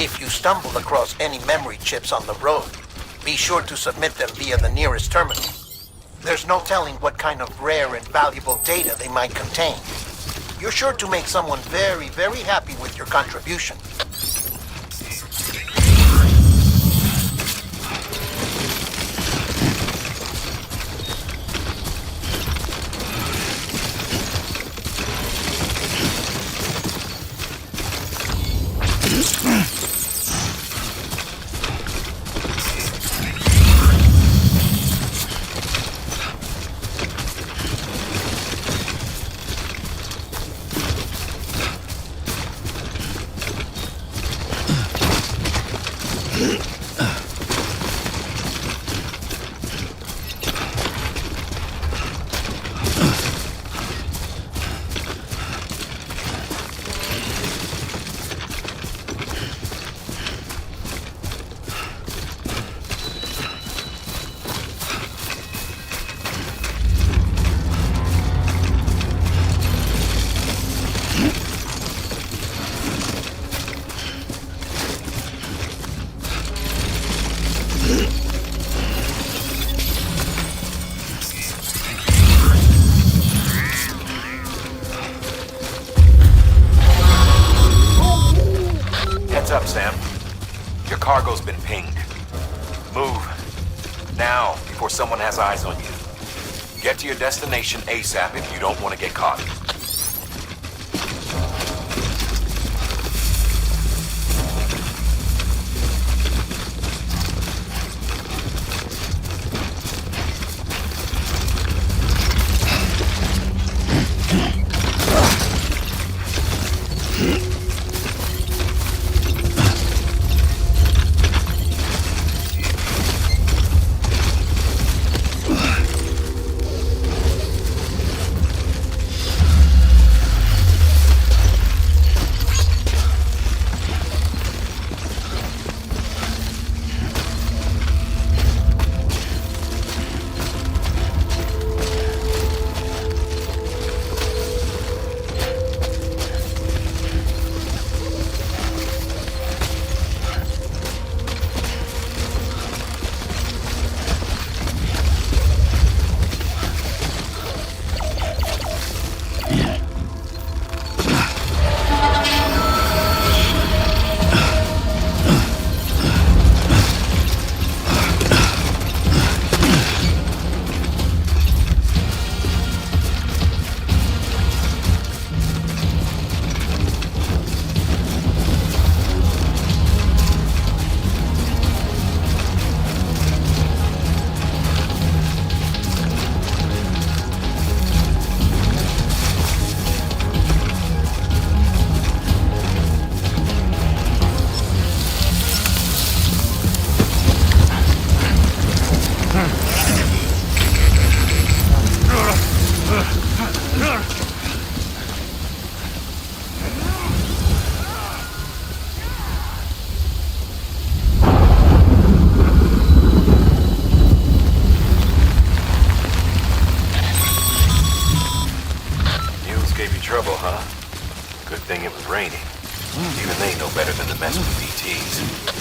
If you stumble across any memory chips on the road, be sure to submit them via the nearest terminal. There's no telling what kind of rare and valuable data they might contain. You're sure to make someone very, very happy with your contribution. Heads up, Sam. Your cargo's been pinged. Move. Now, before someone has eyes on you. Get to your destination ASAP if you don't want to get caught. Trouble, huh? Good thing it was raining. Even they know better than to mess with BTs.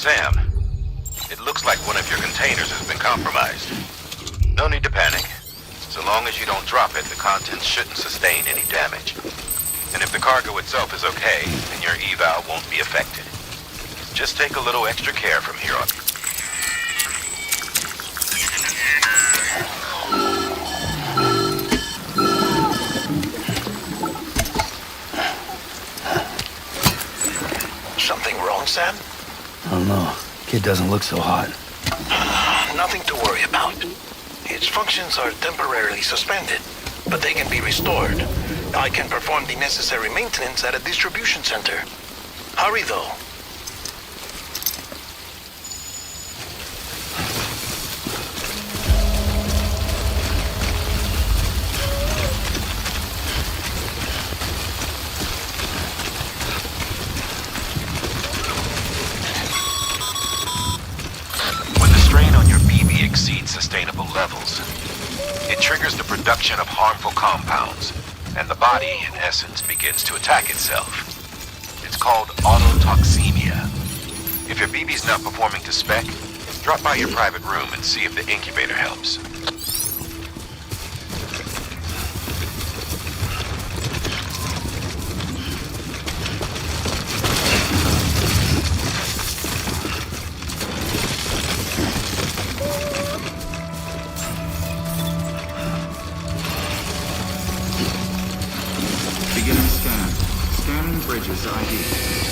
Sam, it looks like one of your containers has been compromised. No need to panic. So long as you don't drop it, the contents shouldn't sustain any damage. And if the cargo itself is okay, then your eval won't be affected. Just take a little extra care from here on. Something wrong, Sam? I don't know. Kid doesn't look so hot. Nothing to worry about. Its functions are temporarily suspended, but they can be restored. I can perform the necessary maintenance at a distribution center. Hurry, though. Exceeds sustainable levels. It triggers the production of harmful compounds, and the body, in essence, begins to attack itself. It's called autotoxemia. If your BB's not performing to spec, drop by your private room and see if the incubator helps. Beginning scan. Scanning bridges ID.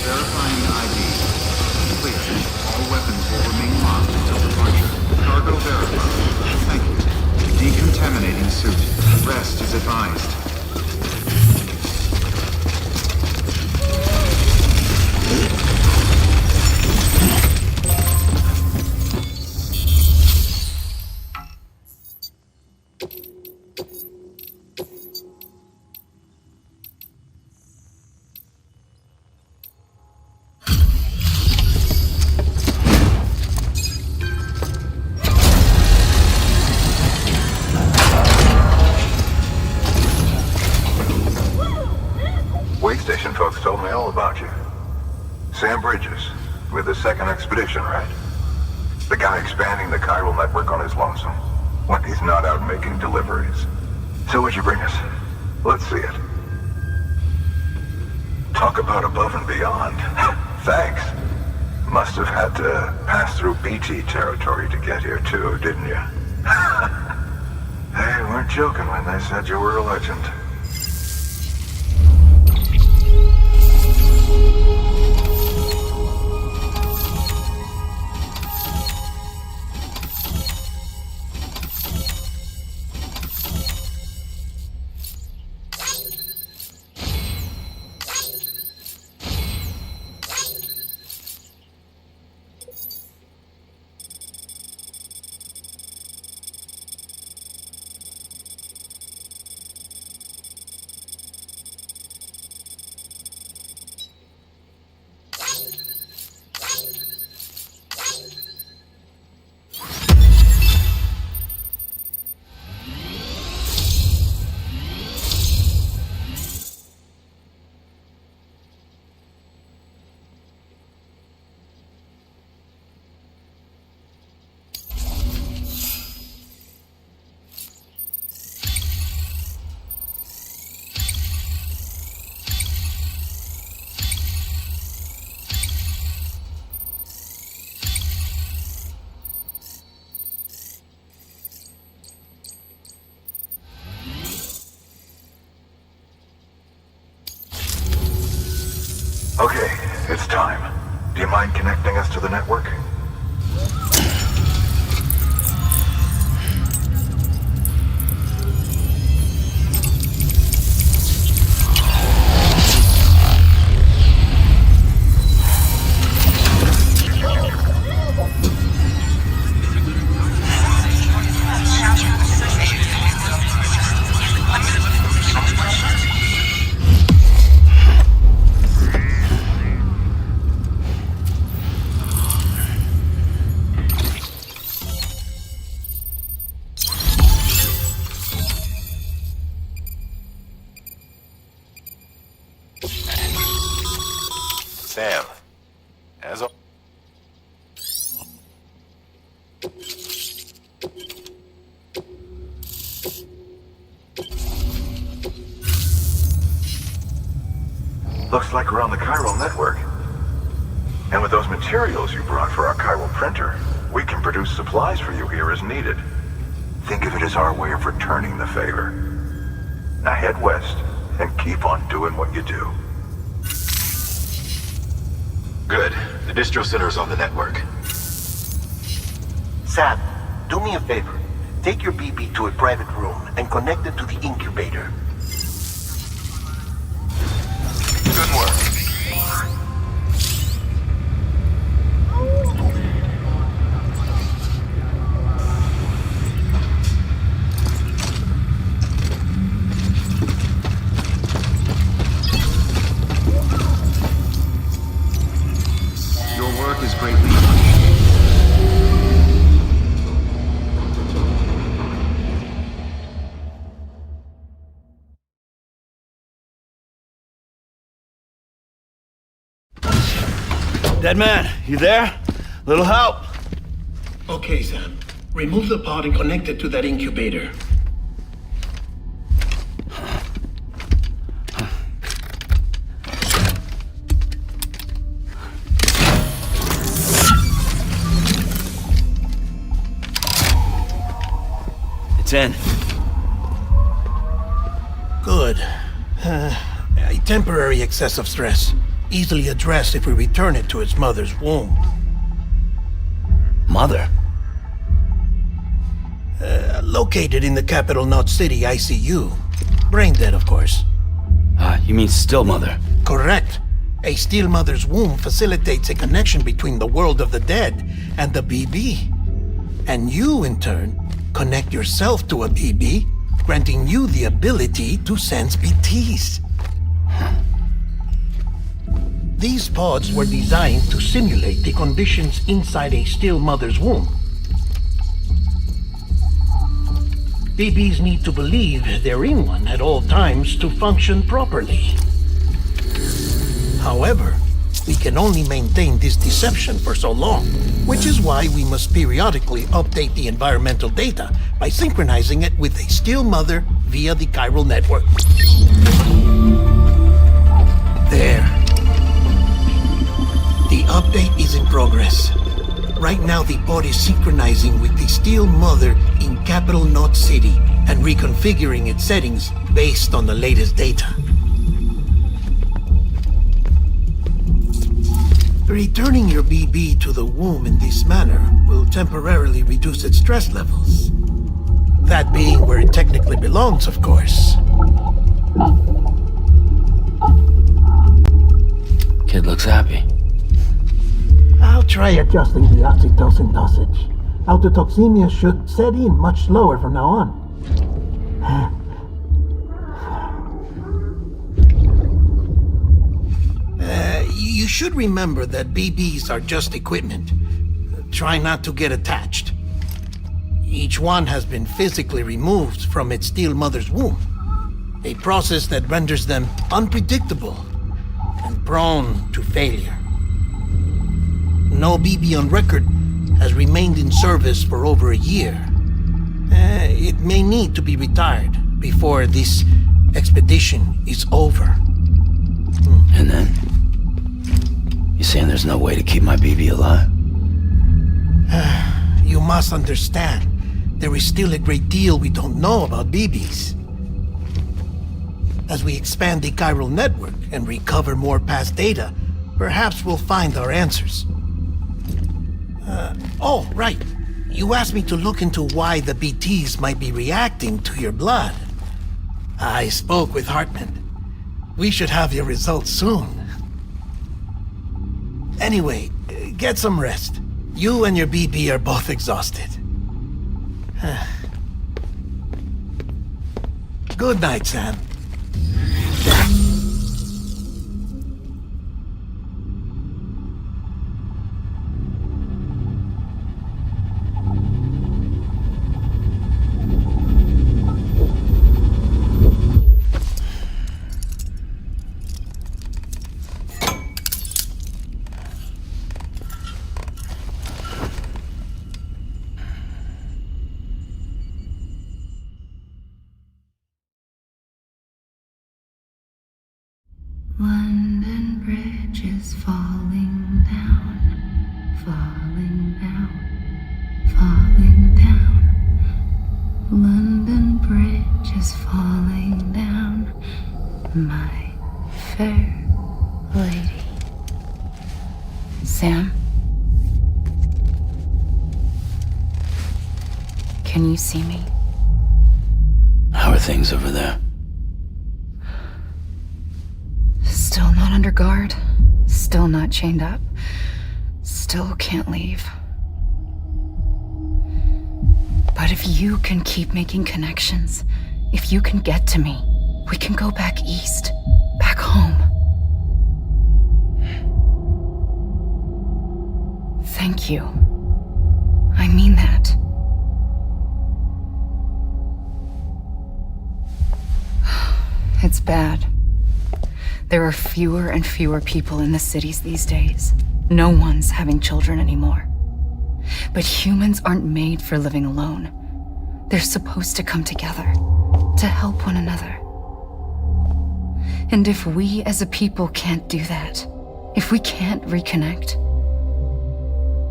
Verifying ID. Clear. All weapons will remain locked until departure. Cargo verified. Thank you. Decontaminating suit. Rest is advised. Station folks told me all about you. Sam Bridges, with the second expedition, right? The guy expanding the chiral network on his lonesome, when he's not out making deliveries. So what'd you bring us? Let's see it. Talk about above and beyond. Thanks. Must have had to pass through BT territory to get here too, didn't you? They weren't joking when they said you were a legend. time. Do you mind connecting us to the network? Sam, as a... Looks like we're on the chiral network. And with those materials you brought for our chiral printer, we can produce supplies for you here as needed. Think of it as our way of returning the favor. Now head west and keep on doing what you do. Good. The distro center's on the network. Sam, do me a favor. Take your BB to a private room and connect it to the incubator. Good work. Your work is greatly appreciated. Dead man, you there? Little help? Okay, Sam. Remove the pod and connect it to that incubator. It's in. Good. A temporary excess of stress. Easily addressed if we return it to its mother's womb. Mother? Located in the capital Knot City ICU. Brain dead, of course. You mean still mother? Correct. A steel mother's womb facilitates a connection between the world of the dead and the BB. And you, in turn, connect yourself to a BB, granting you the ability to sense BTs. These pods were designed to simulate the conditions inside a still mother's womb. BBs need to believe they're in one at all times to function properly. However, we can only maintain this deception for so long, which is why we must periodically update the environmental data by synchronizing it with a still mother via the chiral network. There. The update is in progress. Right now, the pod is synchronizing with the steel mother in capital Knot City and reconfiguring its settings based on the latest data. Returning your BB to the womb in this manner will temporarily reduce its stress levels. That being where it technically belongs, of course. Kid looks happy. I'll try adjusting the oxytocin dosage. Autotoxemia should set in much slower from now on. You should remember that BBs are just equipment. Try not to get attached. Each one has been physically removed from its steel mother's womb. A process that renders them unpredictable and prone to failure. No BB on record has remained in service for over a year. It may need to be retired before this expedition is over. And then? You saying there's no way to keep my BB alive? You must understand, there is still a great deal we don't know about BBs. As we expand the chiral network and recover more past data, Perhaps we'll find our answers. Oh, right. You asked me to look into why the BTs might be reacting to your blood. I spoke with Hartman. We should have your results soon. Anyway, get some rest. You and your BB are both exhausted. Good night, Sam. London Bridge is falling down, falling down, falling down. London Bridge is falling down, my fair lady. Sam? Can you see me? How are things over there? Still not under guard, still not chained up, still can't leave. But if you can keep making connections, if you can get to me, we can go back east, back home. Thank you. I mean that. It's bad. There are fewer and fewer people in the cities these days. No one's having children anymore. But humans aren't made for living alone. They're supposed to come together, to help one another. And if we as a people can't do that, if we can't reconnect,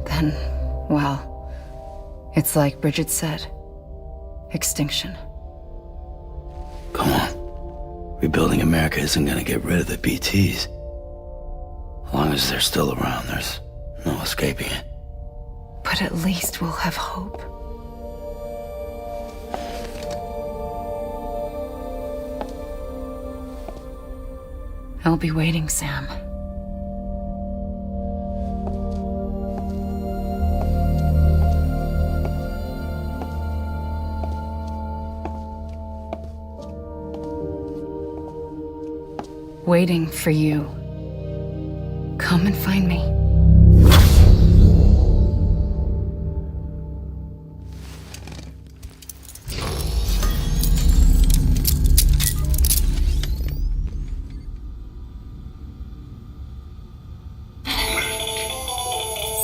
then, well, it's like Bridget said, extinction. Come on. Rebuilding America isn't gonna get rid of the BTs. As long as they're still around, there's no escaping it. But at least we'll have hope. I'll be waiting, Sam. Waiting for you. Come and find me.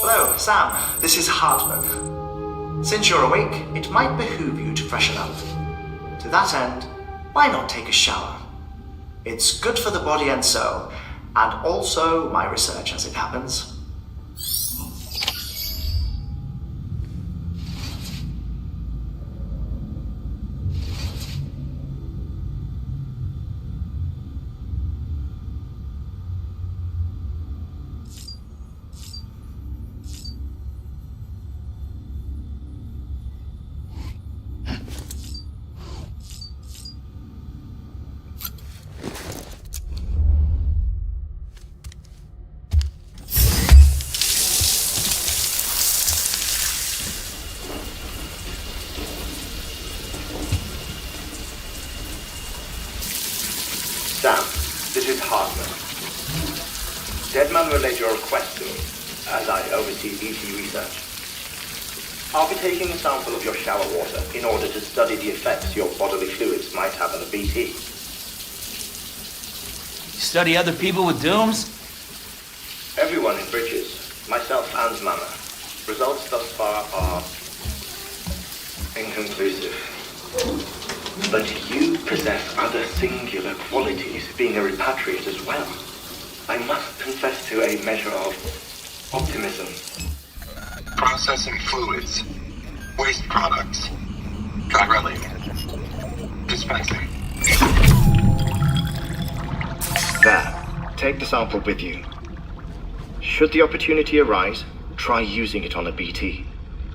Hello, Sam. This is Hartman. Since you're awake, it might behoove you to freshen up. To that end, why not take a shower? It's good for the body and soul, and also my research as it happens. Sam, this is Hartman. Deadman relayed your request to me, as I oversee BT research. I'll be taking a sample of your shower water in order to study the effects your bodily fluids might have on a BT. You study other people with dooms? Everyone in Bridges, myself and Mama. Results thus far are inconclusive. But you possess other singular qualities, being a repatriate as well. I must confess to a measure of optimism. Processing fluids. Waste products. Chiralium. Dispensing. There. Take the sample with you. Should the opportunity arise, try using it on a BT.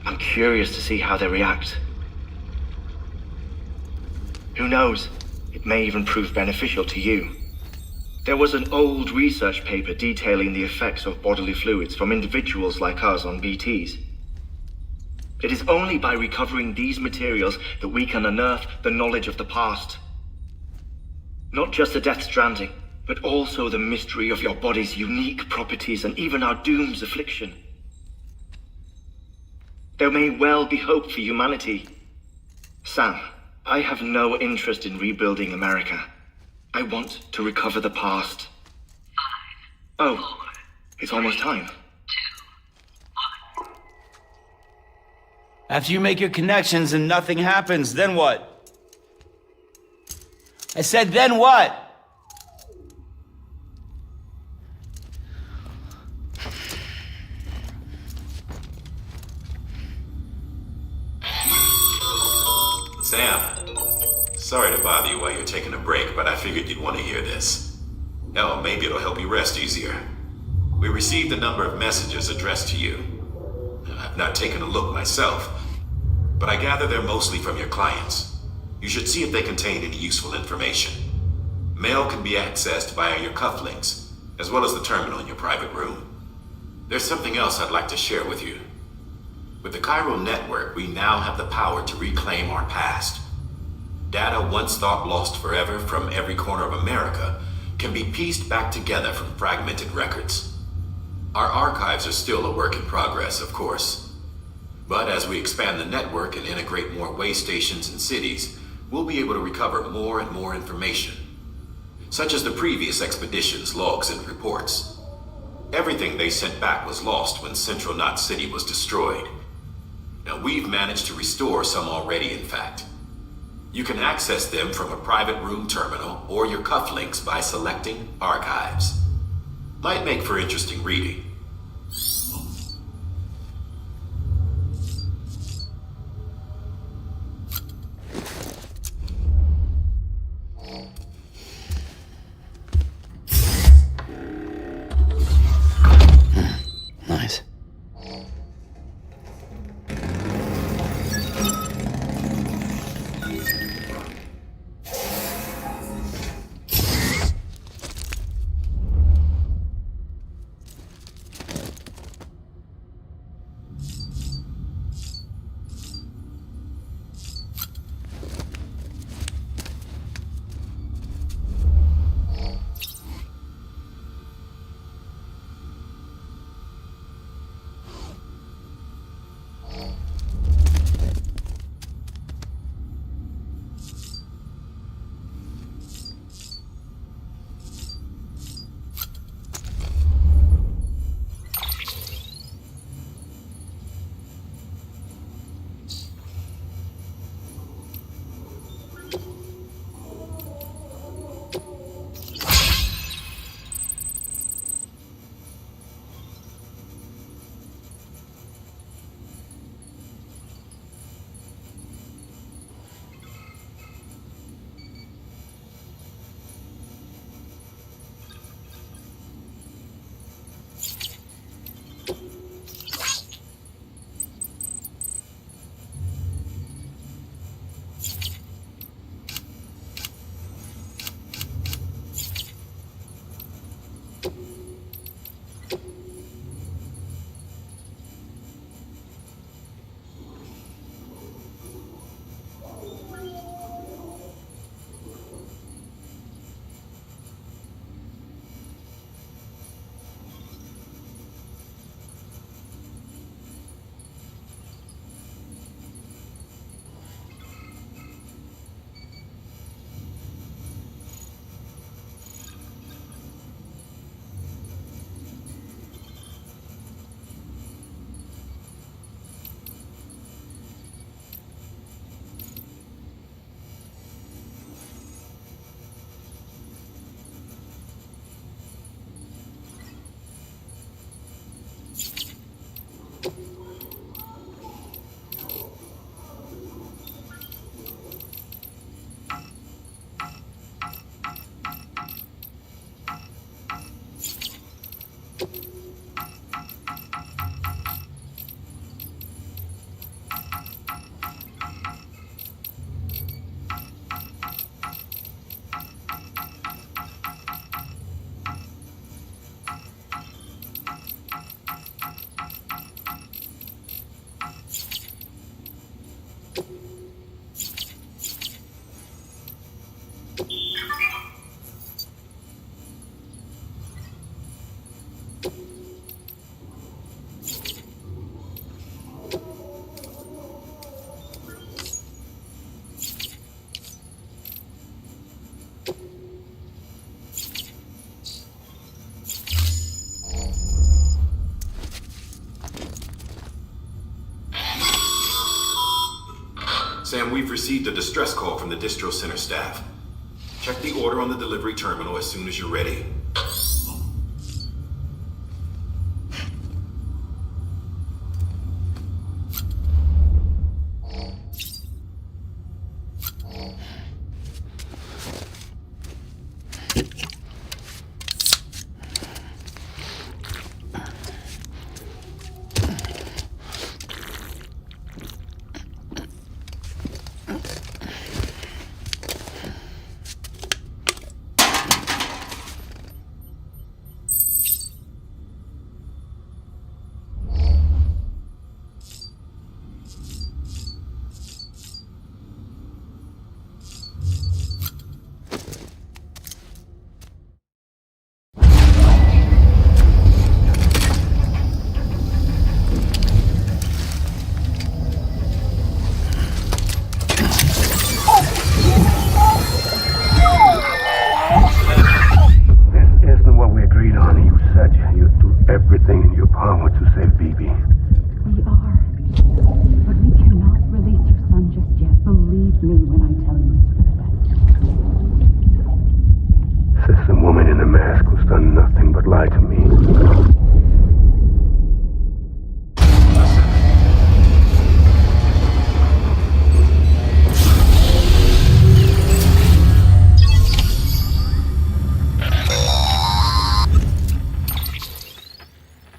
I'm curious to see how they react. Who knows? It may even prove beneficial to you. There was an old research paper detailing the effects of bodily fluids from individuals like us on BTs. It is only by recovering these materials that we can unearth the knowledge of the past. Not just the Death Stranding, but also the mystery of your body's unique properties and even our doom's affliction. There may well be hope for humanity. Sam, I have no interest in rebuilding America. I want to recover the past. 5, 4, oh, it's almost time. 2, 1. After you make your connections and nothing happens, then what? I said, then what? Sam, sorry to bother you while you're taking a break, but I figured you'd want to hear this. Hell, maybe it'll help you rest easier. We received a number of messages addressed to you. I've not taken a look myself, but I gather they're mostly from your clients. You should see if they contain any useful information. Mail can be accessed via your cufflinks, as well as the terminal in your private room. There's something else I'd like to share with you. With the Chiral Network, we now have the power to reclaim our past. Data once thought lost forever from every corner of America can be pieced back together from fragmented records. Our archives are still a work in progress, of course. But as we expand the network and integrate more way stations and cities, we'll be able to recover more and more information, such as the previous expedition's logs and reports. Everything they sent back was lost when Central Knot City was destroyed. Now, we've managed to restore some already, in fact. You can access them from a private room terminal or your cufflinks by selecting Archives. Might make for interesting reading. Nice. we've received a distress call from the distro center staff. Check the order on the delivery terminal as soon as you're ready.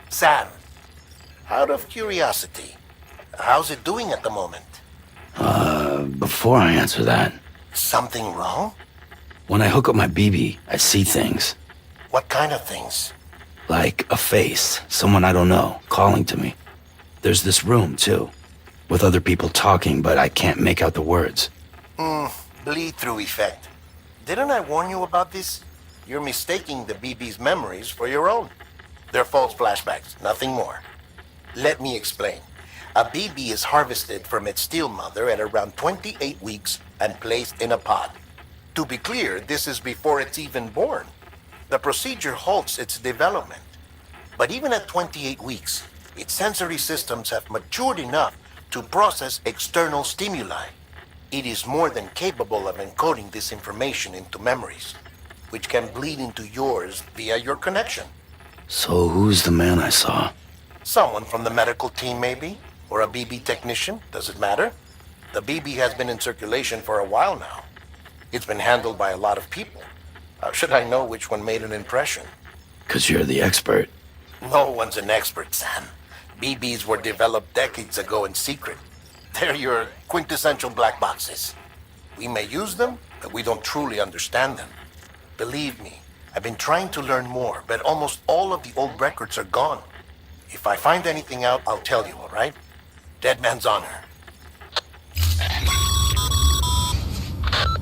Sam, out of curiosity, how's it doing at the moment? Before I answer that, Something wrong? when I hook up my BB, I see things. What kind of things? Like a face, someone I don't know, calling to me. There's this room, too, with other people talking, but I can't make out the words. Bleed-through effect. Didn't I warn you about this? You're mistaking the BB's memories for your own. They're false flashbacks, nothing more. Let me explain. A BB is harvested from its steel mother at around 28 weeks and placed in a pod. To be clear, this is before it's even born. The procedure halts its development. But even at 28 weeks, its sensory systems have matured enough to process external stimuli. It is more than capable of encoding this information into memories, which can bleed into yours via your connection. So who's the man I saw? Someone from the medical team, maybe? Or a BB technician? Does it matter? The BB has been in circulation for a while now. It's been handled by a lot of people. How should I know which one made an impression? 'Cause you're the expert. No one's an expert, Sam. BBs were developed decades ago in secret. They're your quintessential black boxes. We may use them, but we don't truly understand them. Believe me, I've been trying to learn more, but almost all of the old records are gone. If I find anything out, I'll tell you, all right? Dead man's honor.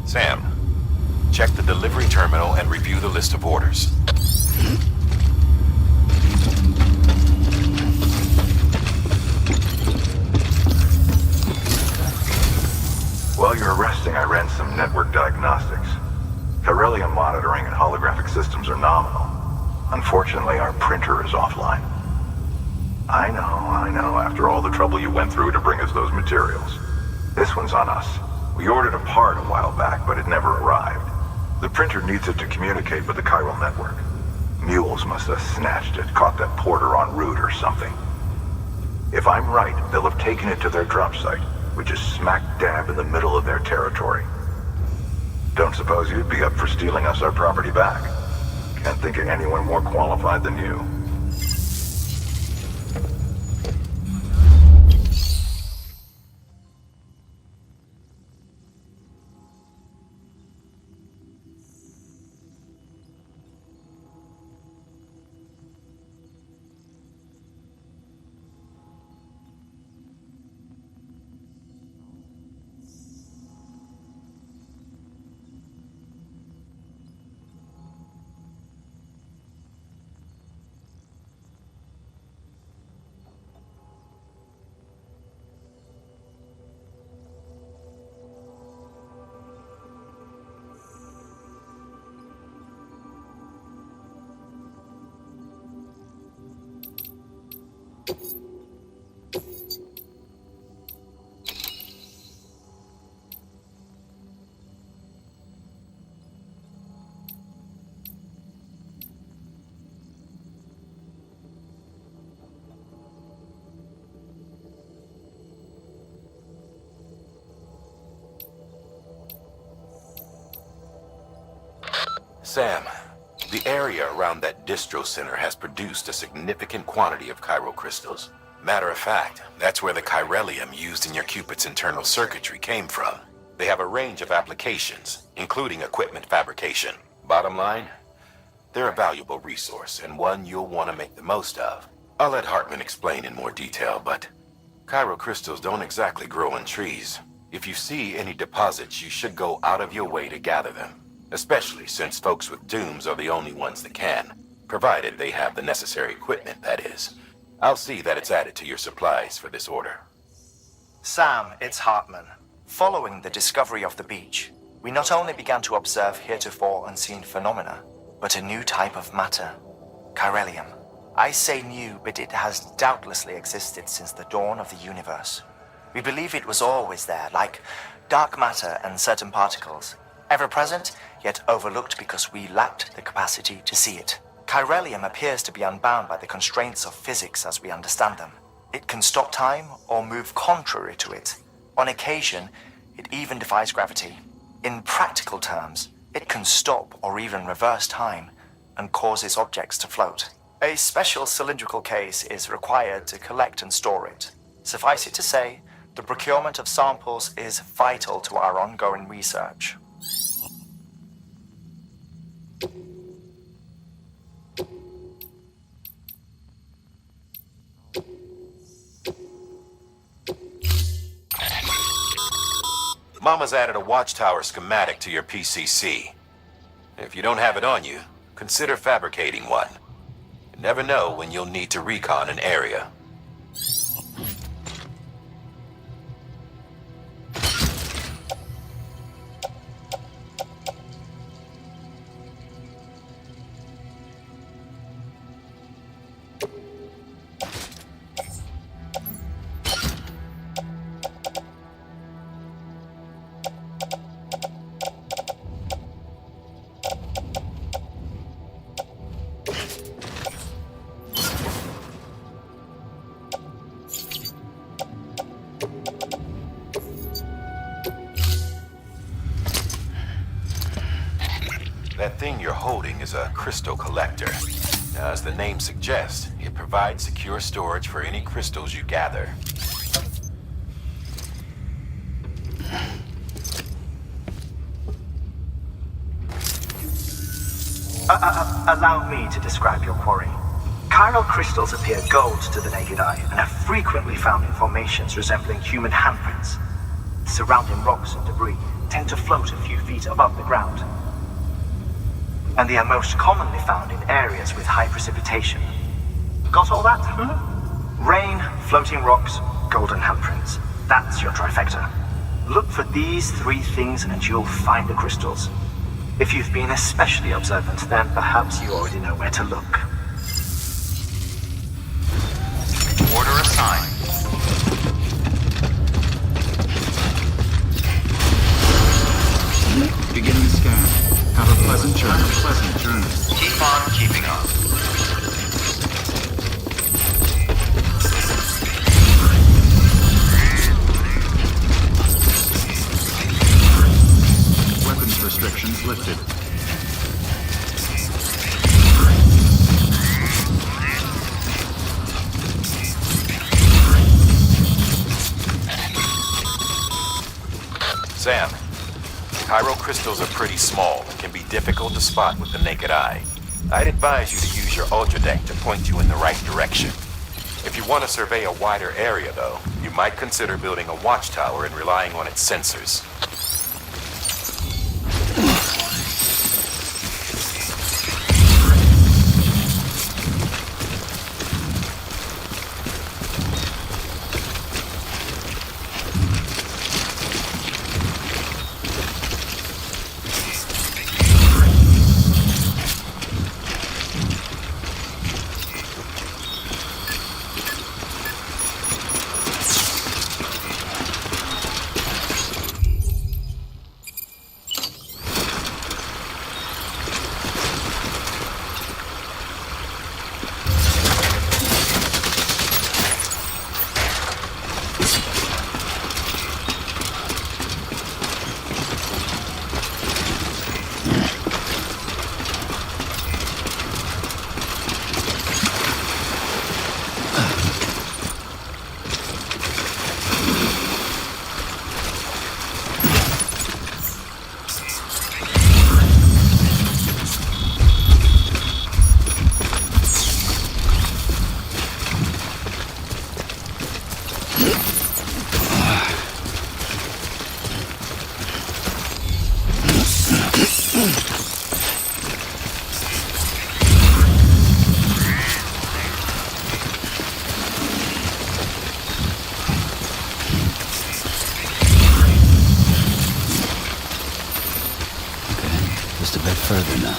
Sam, check the delivery terminal and review the list of orders. While you're resting, I ran some network diagnostics. Beryllium monitoring and holographic systems are nominal. Unfortunately, our printer is offline. I know, after all the trouble you went through to bring us those materials. This one's on us. We ordered a part a while back, but it never arrived. The printer needs it to communicate with the chiral network. Mules must have snatched it, caught that porter en route or something. If I'm right, they'll have taken it to their drop site, which is smack dab in the middle of their territory. Don't suppose you'd be up for stealing us our property back? Can't think of anyone more qualified than you. Sam, the area around that distro center has produced a significant quantity of chiral crystals. Matter of fact, that's where the chiralium used in your Cupid's internal circuitry came from. They have a range of applications, including equipment fabrication. Bottom line, they're a valuable resource and one you'll want to make the most of. I'll let Hartman explain in more detail, but chiral crystals don't exactly grow on trees. If you see any deposits, you should go out of your way to gather them, especially since folks with dooms are the only ones that can, provided they have the necessary equipment, that is. I'll see that it's added to your supplies for this order. Sam, it's Hartman. Following the discovery of the beach, we not only began to observe heretofore unseen phenomena, but a new type of matter, chiralium. I say new, but it has doubtlessly existed since the dawn of the universe. We believe it was always there, like dark matter and certain particles, ever present, yet overlooked because we lacked the capacity to see it. Chiralium appears to be unbound by the constraints of physics as we understand them. It can stop time or move contrary to it. On occasion, it even defies gravity. In practical terms, it can stop or even reverse time and causes objects to float. A special cylindrical case is required to collect and store it. Suffice it to say, the procurement of samples is vital to our ongoing research. Mama's added a watchtower schematic to your PCC. If you don't have it on you, consider fabricating one. You never know when you'll need to recon an area. That thing you're holding is a crystal collector. Now, as the name suggests, it provides secure storage for any crystals you gather. Allow me to describe your quarry. Chiral crystals appear gold to the naked eye and are frequently found in formations resembling human handprints. Surrounding rocks and debris tend to float a few feet above the ground. And they are most commonly found in areas with high precipitation. Got all that? Rain, floating rocks, golden handprints. That's your trifecta. Look for these three things and you'll find the crystals. If you've been especially observant, then perhaps you already know where to look. Order assigned. Beginning scan. Have a pleasant journey. Keep on keeping on. Weapons restrictions lifted. Sam, chiral crystals are pretty small and can be difficult to spot with the naked eye. I'd advise you to use your ultradeck to point you in the right direction. If you want to survey a wider area, though, you might consider building a watchtower and relying on its sensors. Just a bit further now.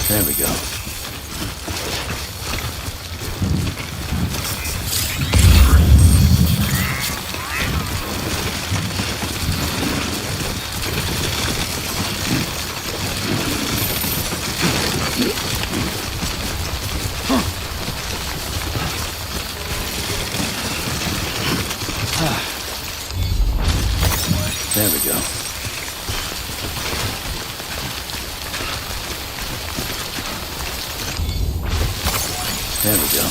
There we go. There we go. There we go.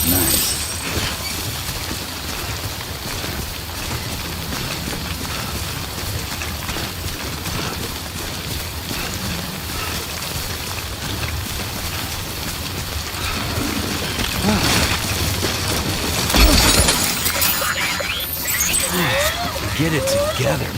Nice. Get it together.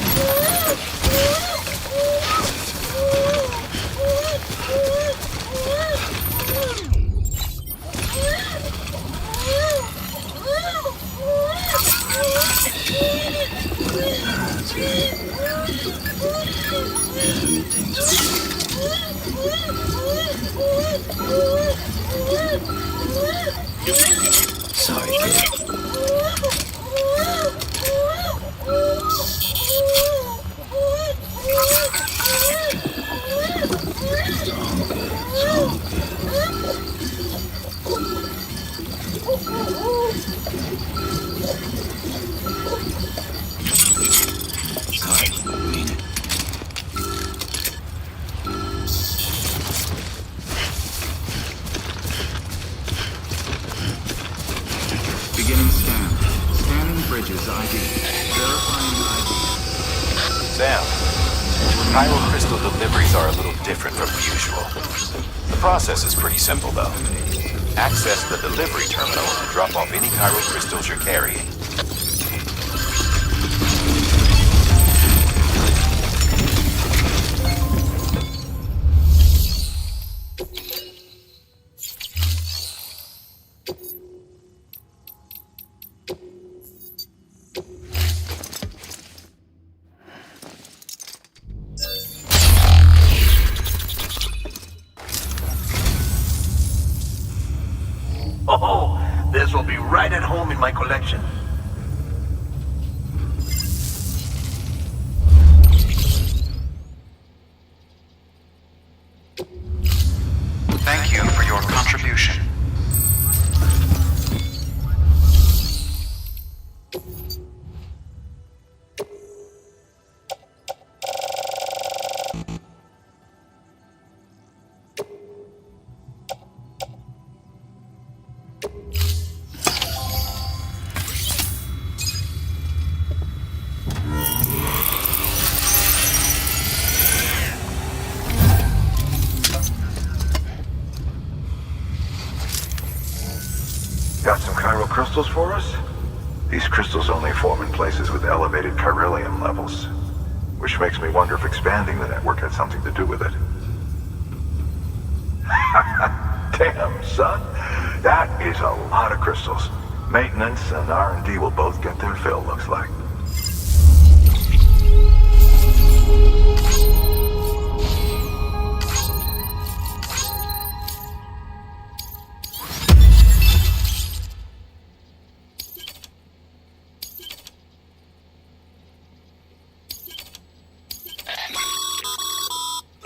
That's right. Everything's okay. Sorry, kid. Beginning scan. Scanning bridges ID. Verifying ID. Sam, chiral crystal deliveries are a little different from usual. The process is pretty simple, though. Access the delivery terminal and drop off any chiral crystals you're carrying. Oh, this will be right at home in my collection. Thank you for your contribution. Got some chiral crystals for us? These crystals only form in places with elevated chiralium levels, which makes me wonder if expanding the network had something to do with it. Damn, son. That is a lot of crystals. Maintenance and R&D will both get their fill, looks like.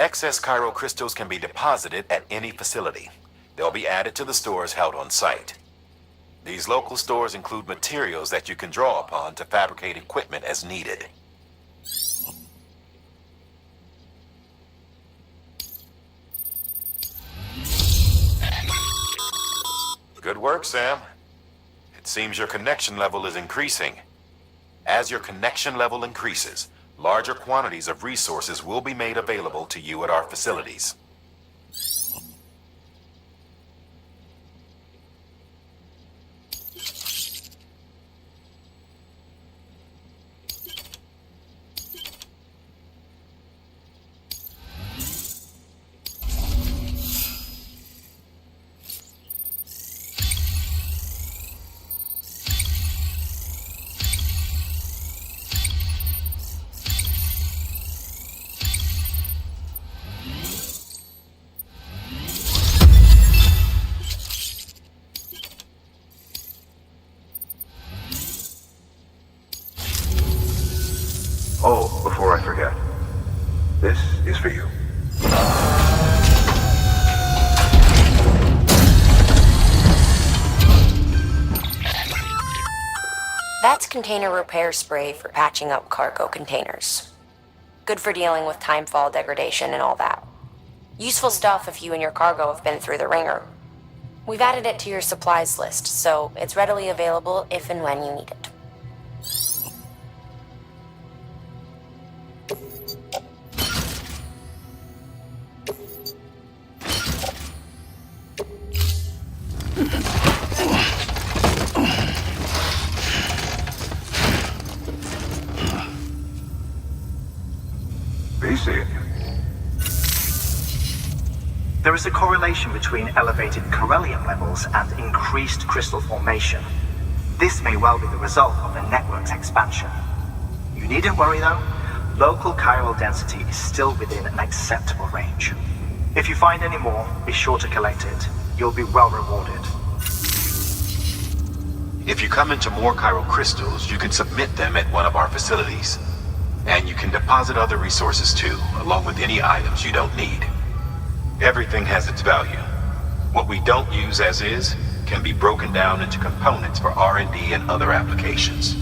Excess chiral crystals can be deposited at any facility. They'll be added to the stores held on site. These local stores include materials that you can draw upon to fabricate equipment as needed. Good work, Sam. It seems your connection level is increasing. As your connection level increases, larger quantities of resources will be made available to you at our facilities. Oh, before I forget, this is for you. That's container repair spray for patching up cargo containers. Good for dealing with timefall degradation and all that. Useful stuff if you and your cargo have been through the ringer. We've added it to your supplies list, so it's readily available if and when you need it. There is a correlation between elevated chiralium levels and increased crystal formation. This may well be the result of the network's expansion. You needn't worry though, local chiral density is still within an acceptable range. If you find any more, be sure to collect it. You'll be well rewarded. If you come into more chiral crystals, you can submit them at one of our facilities. And you can deposit other resources too, along with any items you don't need. Everything has its value. What we don't use as is can be broken down into components for R&D and other applications.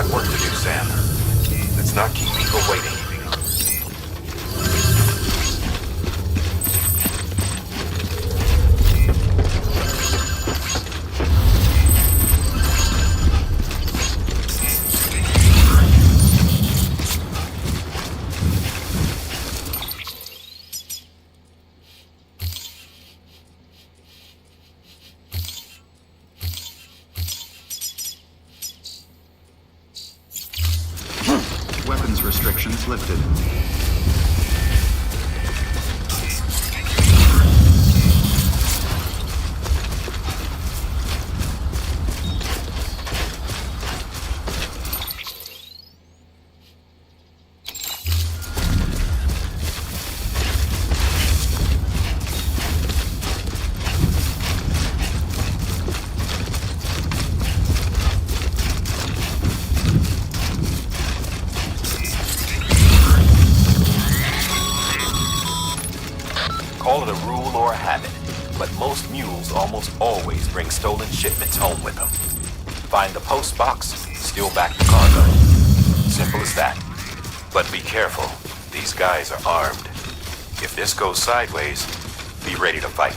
got work to do, Sam. Let's not keep people waiting. Weapons restrictions lifted. Call it a rule or a habit, but most mules almost always bring stolen shipments home with them. Find the post box, steal back the cargo. Simple as that. But be careful, these guys are armed. If this goes sideways, be ready to fight.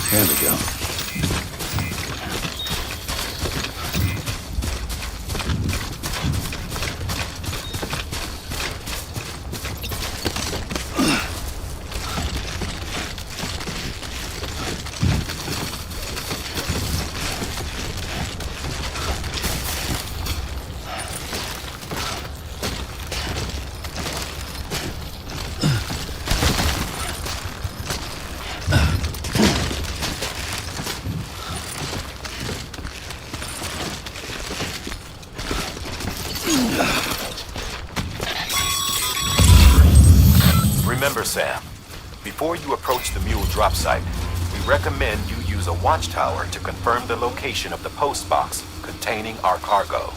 There we go. Remember, Sam, before you approach the mule drop site, we recommend you use a watchtower to confirm the location of the post box containing our cargo.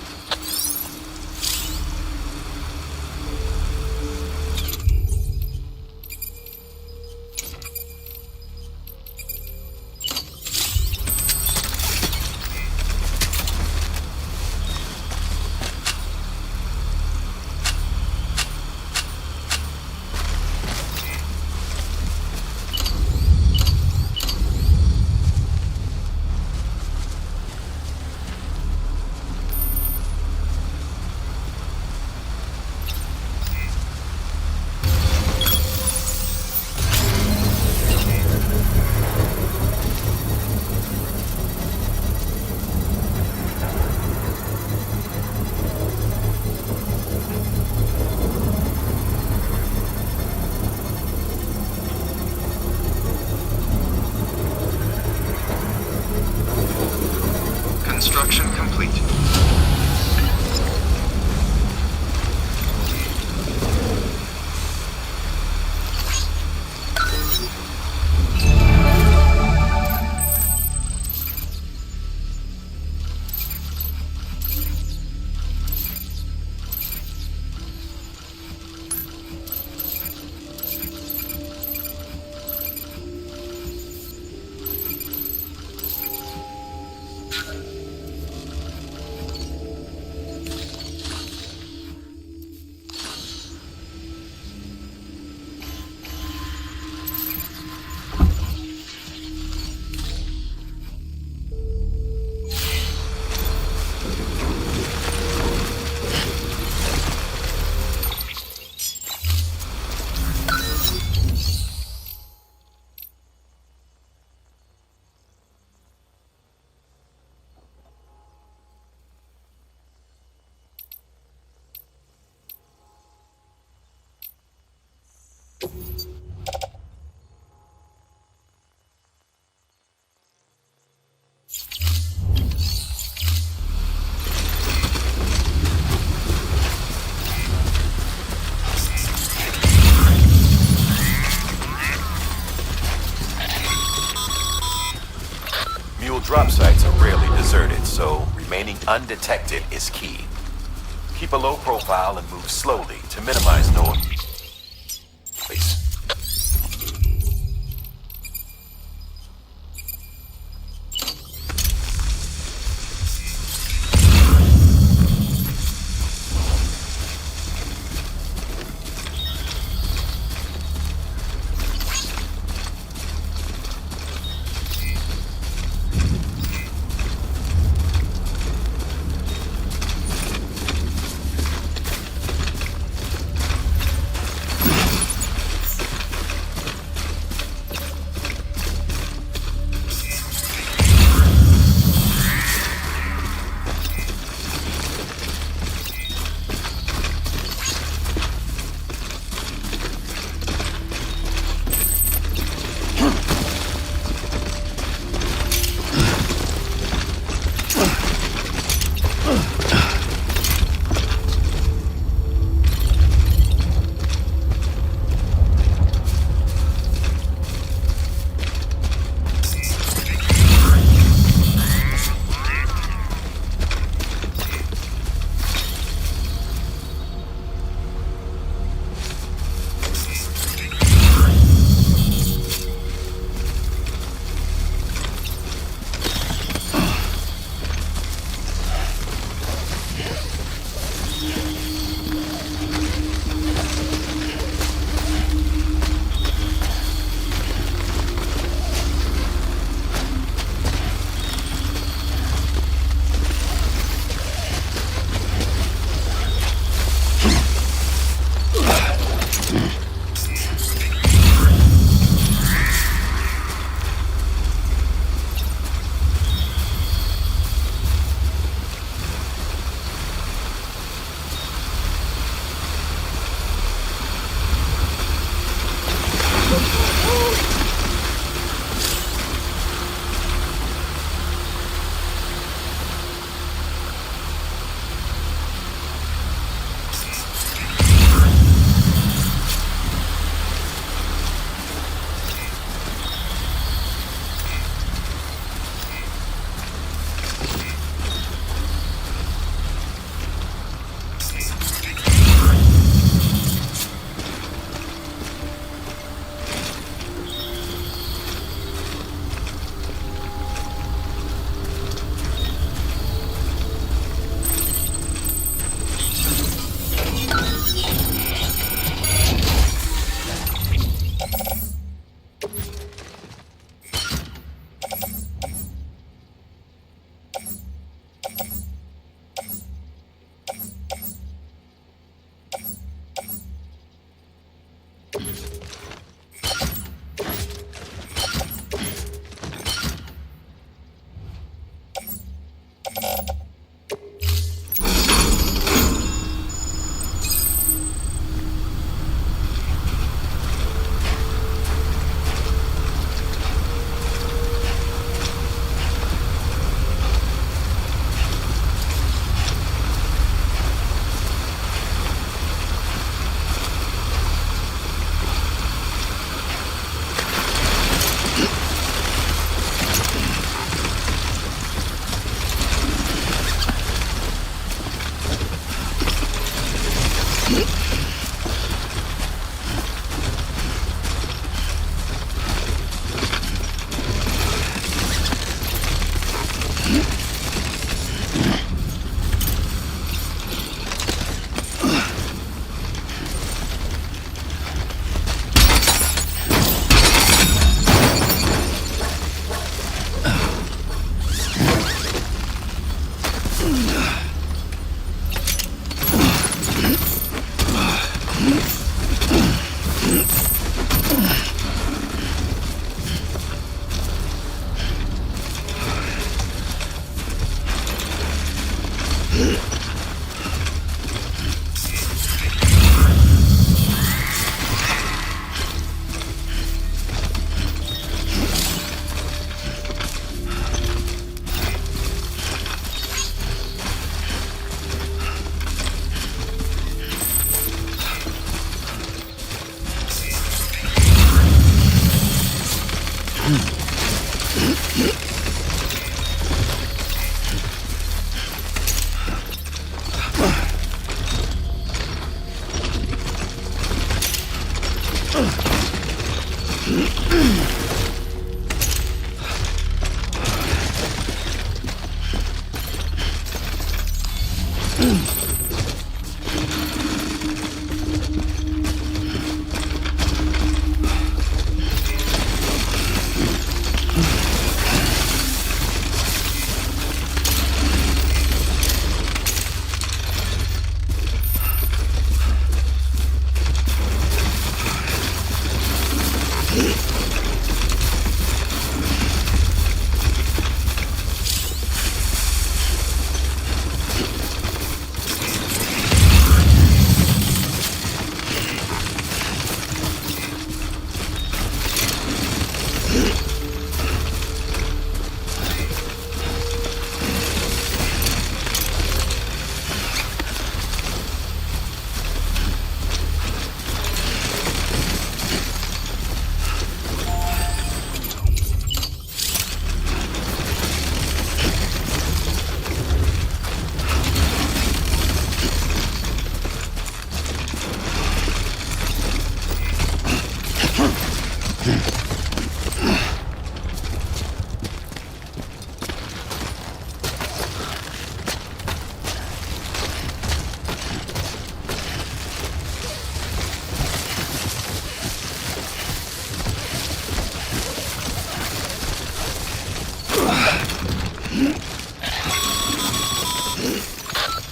Construction complete. Illegal drop sites are rarely deserted, so remaining undetected is key. Keep a low profile and move slowly to minimize noise. Please.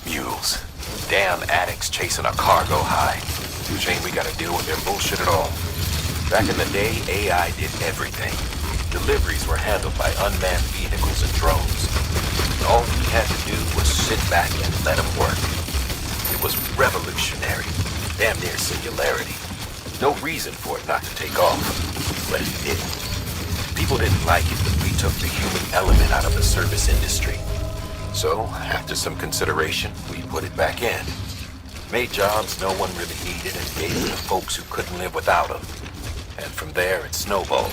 Mules. Damn addicts chasing a cargo high. Shame we gotta deal with their bullshit at all. Back in the day, AI did everything. Deliveries were handled by unmanned vehicles and drones. All we had to do was sit back and let them work. It was revolutionary. Damn near singularity. No reason for it not to take off. But it did. People didn't like it when we took the human element out of the service industry. So, after some consideration, we put it back in. Made jobs no one really needed and gave them to folks who couldn't live without them. And from there, it snowballed.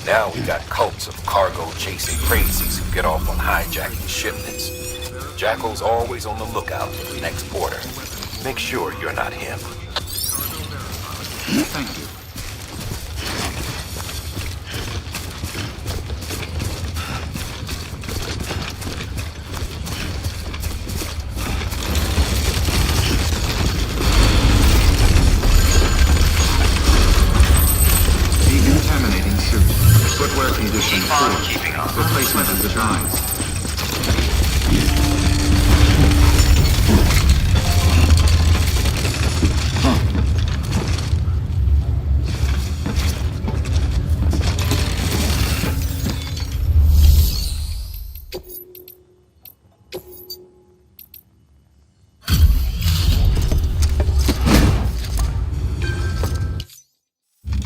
Now we got cults of cargo-chasing crazies who get off on hijacking shipments. Jackal's always on the lookout for the next border. Make sure you're not him. Thank you. Decontaminating suit. Footwear condition poor. Replacement advertised.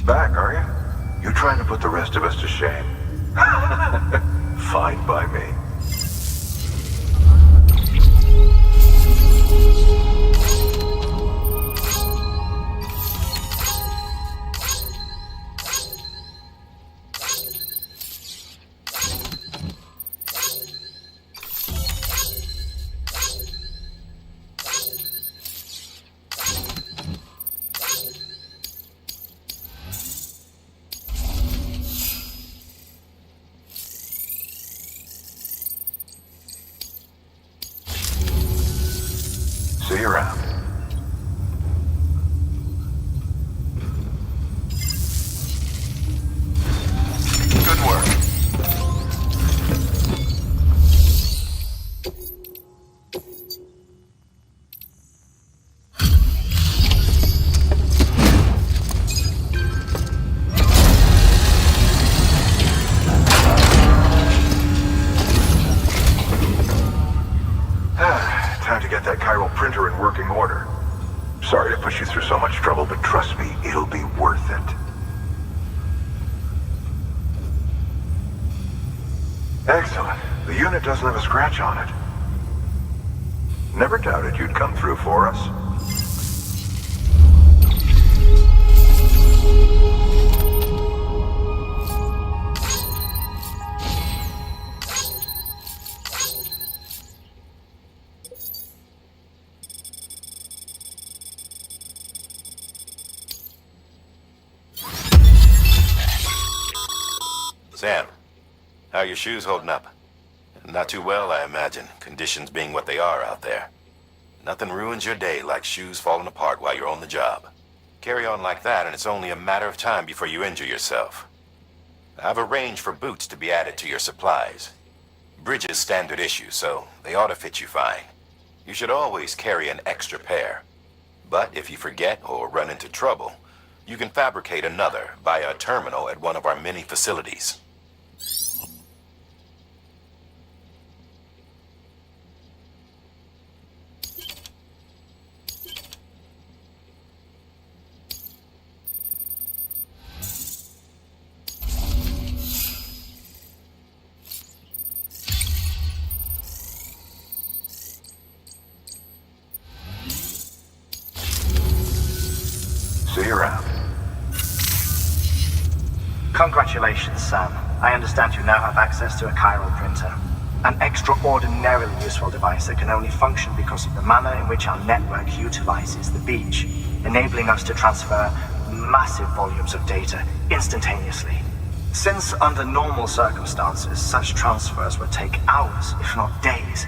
Back, are you? You trying to put the rest of us to shame? Fine by me. See you around. Good work. Time to get that chiral printer in working order. Sorry to push you through so much trouble, but trust me, it'll be worth it. Excellent. The unit doesn't have a scratch on it. Never doubted you'd come through for us. Sam, how are your shoes holding up? Not too well, I imagine, conditions being what they are out there. Nothing ruins your day like shoes falling apart while you're on the job. Carry on like that and it's only a matter of time before you injure yourself. I've arranged for boots to be added to your supplies. Bridges standard issue, so they ought to fit you fine. You should always carry an extra pair. But if you forget or run into trouble, you can fabricate another via a terminal at one of our many facilities. See you around. Congratulations, Sam. I understand you now have access to a chiral printer. An extraordinarily useful device that can only function because of the manner in which our network utilizes the beach, enabling us to transfer massive volumes of data instantaneously. Since under normal circumstances, such transfers would take hours, if not days,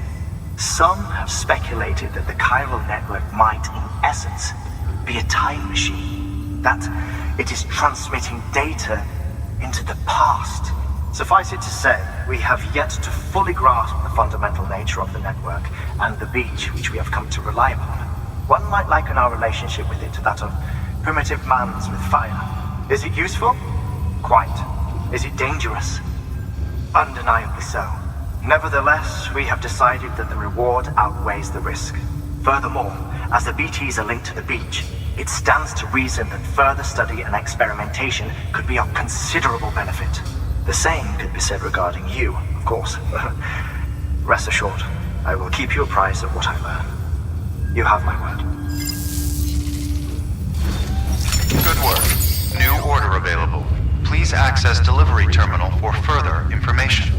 some have speculated that the chiral network might, in essence, be a time machine. That it is transmitting data into the past Suffice it to say, we have yet to fully grasp the fundamental nature of the network and the beach which we have come to rely upon. One might liken our relationship with it to that of primitive mans with fire. Is it useful? Quite. Is it dangerous? Undeniably so. Nevertheless, we have decided that the reward outweighs the risk. Furthermore, as the BTs are linked to the beach, it stands to reason that further study and experimentation could be of considerable benefit. The same could be said regarding you, of course. Rest assured, I will keep you apprised of what I learn. You have my word. Good work. New order available. Please access delivery terminal for further information.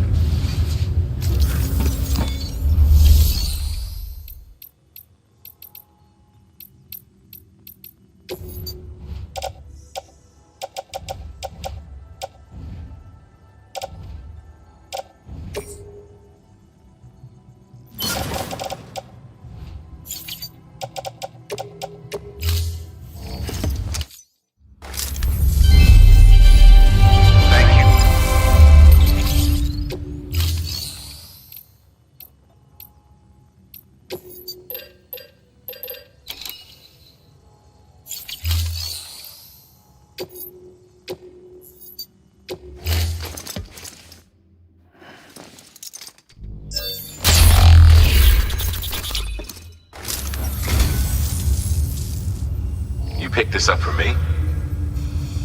Picked this up for me?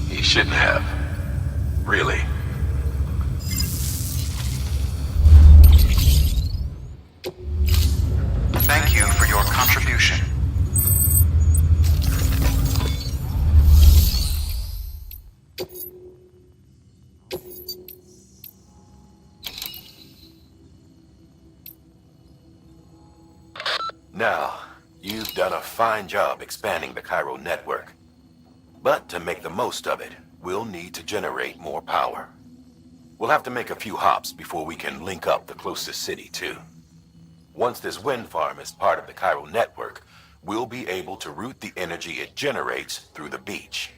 He shouldn't have. Really. Thank you for your contribution. Now, you've done a fine job expanding the Cairo network. But to make the most of it, we'll need to generate more power. We'll have to make a few hops before we can link up the closest city, too. Once this wind farm is part of the Cairo network, we'll be able to route the energy it generates through the beach.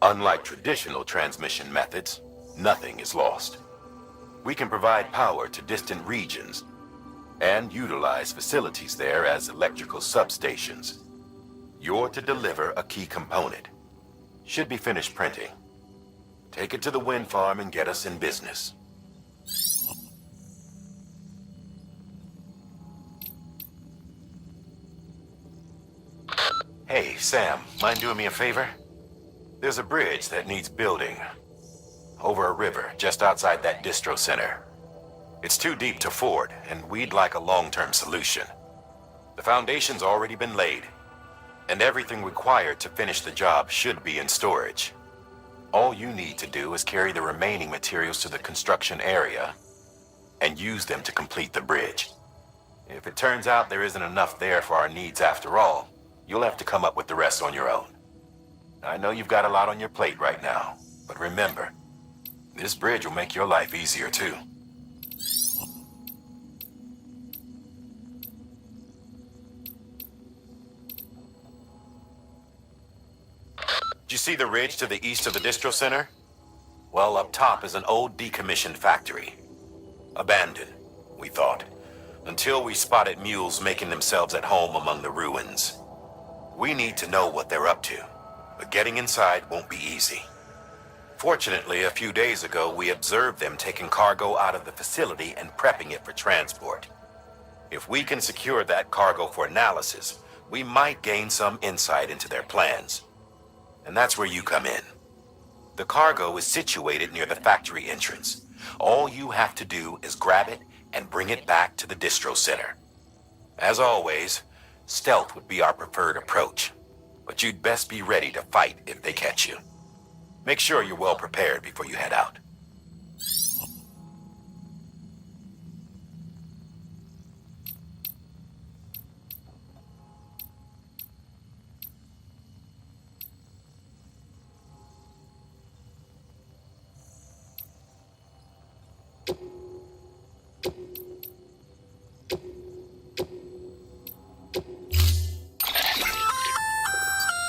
Unlike traditional transmission methods, nothing is lost. We can provide power to distant regions and utilize facilities there as electrical substations. You're to deliver a key component. Should be finished printing. Take it to the wind farm and get us in business. Hey, Sam, mind doing me a favor? There's a bridge that needs building. Over a river, just outside that distro center. It's too deep to ford, and we'd like a long-term solution. The foundation's already been laid, and everything required to finish the job should be in storage. All you need to do is carry the remaining materials to the construction area and use them to complete the bridge. If it turns out there isn't enough there for our needs after all, you'll have to come up with the rest on your own. I know you've got a lot on your plate right now, but remember, this bridge will make your life easier too. Did you see the ridge to the east of the distro center? Well, up top is an old decommissioned factory. Abandoned, we thought, until we spotted mules making themselves at home among the ruins. We need to know what they're up to, but getting inside won't be easy. Fortunately, a few days ago, we observed them taking cargo out of the facility and prepping it for transport. If we can secure that cargo for analysis, we might gain some insight into their plans. And that's where you come in. The cargo is situated near the factory entrance. All you have to do is grab it and bring it back to the distro center. As always, stealth would be our preferred approach, but you'd best be ready to fight if they catch you. Make sure you're well prepared before you head out.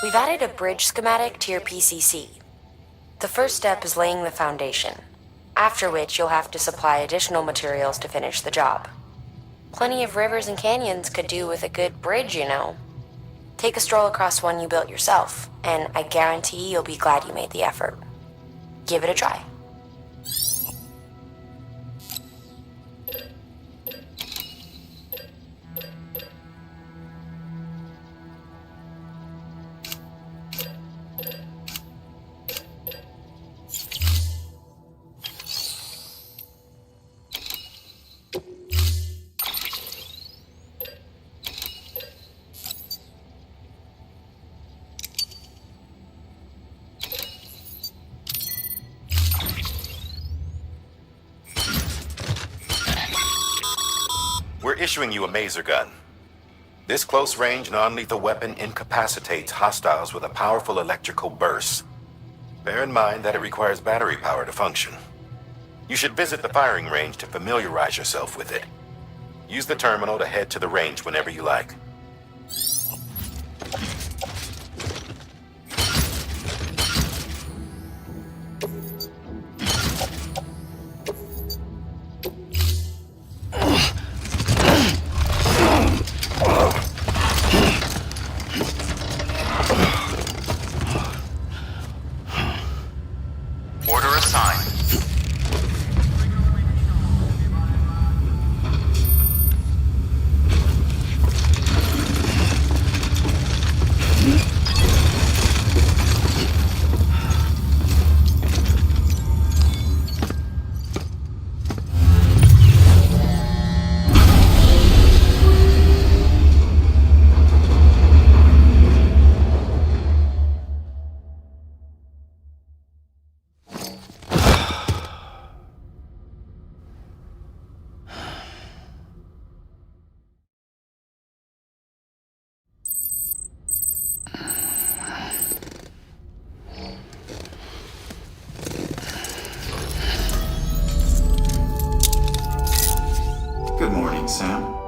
We've added a bridge schematic to your PCC. The first step is laying the foundation. After which, you'll have to supply additional materials to finish the job. Plenty of rivers and canyons could do with a good bridge, you know. Take a stroll across one you built yourself, and I guarantee you'll be glad you made the effort. Give it a try. We're issuing you a maser gun. This close-range, non-lethal weapon incapacitates hostiles with a powerful electrical burst. Bear in mind that it requires battery power to function. You should visit the firing range to familiarize yourself with it. Use the terminal to head to the range whenever you like. Order assigned. Good morning, Sam.